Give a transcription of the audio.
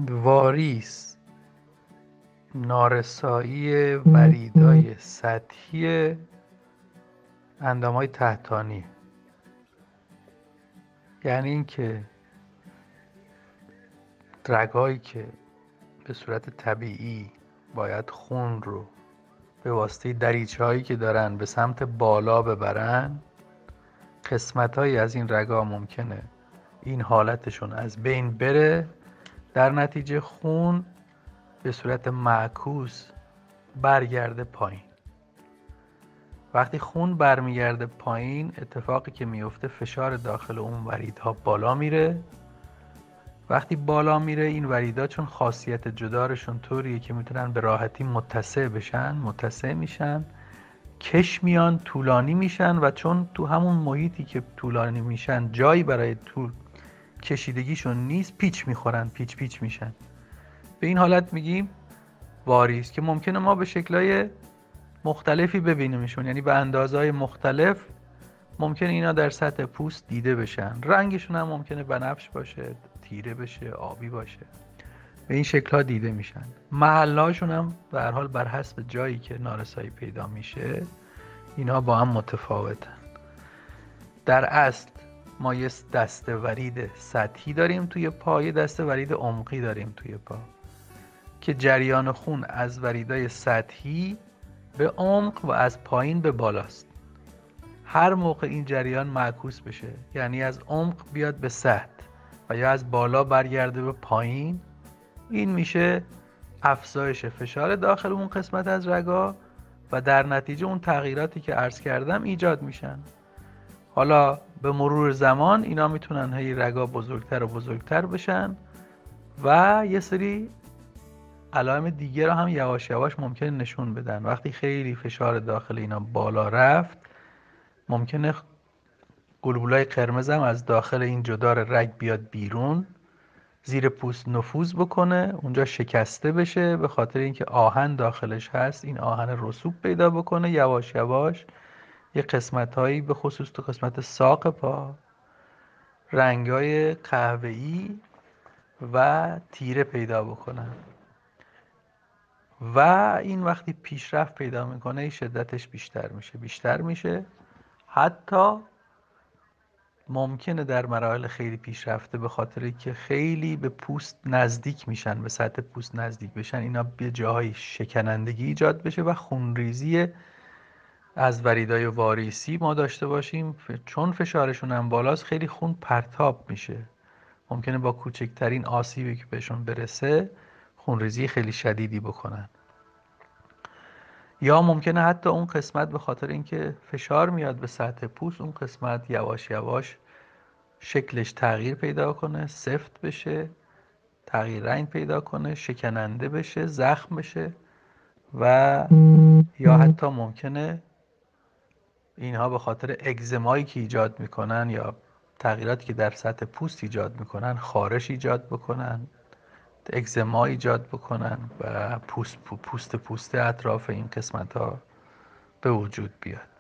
واریس نارسایی وریدای سطحی اندامهای تحتانی، یعنی اینکه رگایی که به صورت طبیعی باید خون رو به واسطه دریچه هایی که دارن به سمت بالا ببرن، قسمت هایی از این رگا ممکنه این حالتشون از بین بره، در نتیجه خون به صورت معکوس برگرده پایین. وقتی خون برمیگرده پایین، اتفاقی که میفته فشار داخل اون وریدها بالا میره. وقتی بالا میره، این وریدها چون خاصیت جدارشون طوریه که میتونن به راحتی متسع بشن، متسع میشن، کش میان، طولانی میشن و چون تو همون محیطی که طولانی میشن جایی برای طول کشیدگیشون نیست، پیچ میخورن، پیچ میشن. به این حالت میگیم واریس، که ممکنه ما به شکلهای مختلفی ببینیمشون، یعنی به اندازهای مختلف ممکنه اینا در سطح پوست دیده بشن. رنگشون هم ممکنه بنفش باشه، تیره بشه، آبی باشه، به این شکل‌ها دیده میشن. محل‌هاشون هم به هر حال بر حسب جایی که نارسایی پیدا میشه اینا با هم متفاوتن. در اصل ما یه دسته ورید سطحی داریم توی پا، یه دسته ورید عمقی داریم توی پا که جریان خون از وریدای سطحی به عمق و از پایین به بالاست. هر موقع این جریان معکوس بشه، یعنی از عمق بیاد به سطح و یا از بالا برگرده به پایین، این میشه افزایش فشار داخل اون قسمت از رگا و در نتیجه اون تغییراتی که عرض کردم ایجاد میشن. حالا به مرور زمان اینا میتونن هی رگا بزرگتر و بزرگتر بشن و یه سری علائم دیگه رو هم یواش یواش ممکنه نشون بدن. وقتی خیلی فشار داخل اینا بالا رفت، ممکنه گلبولای قرمز هم از داخل این جدار رگ بیاد بیرون، زیر پوست نفوذ بکنه، اونجا شکسته بشه، به خاطر اینکه آهن داخلش هست این آهن رسوب پیدا بکنه، یواش یواش یه قسمت‌هایی به خصوص تو قسمت ساق پا رنگای قهوه‌ای و تیره پیدا بکنن و این وقتی پیشرفت پیدا میکنه شدتش بیشتر میشه، حتی ممکنه در مراحل خیلی پیشرفته به خاطر که خیلی به پوست نزدیک میشن، به سطح پوست نزدیک بشن، اینا به جاهای شکنندگی ایجاد بشه و خونریزی از وریدای واریسی ما داشته باشیم. چون فشارشون هم بالاست خیلی خون پرتاب میشه، ممکنه با کوچکترین آسیبی که بهشون برسه خونریزی خیلی شدیدی بکنن. یا ممکنه حتی اون قسمت به خاطر اینکه فشار میاد به سطح پوست، اون قسمت یواش یواش شکلش تغییر پیدا کنه، سفت بشه، تغییر رنگ پیدا کنه، شکننده بشه، زخم بشه و یا حتی ممکنه اینها به خاطر اگزمایی که ایجاد میکنن یا تغییراتی که در سطح پوست ایجاد میکنن خارش ایجاد بکنن، اگزما ایجاد بکنن و پوست اطراف این قسمت ها به وجود بیاد.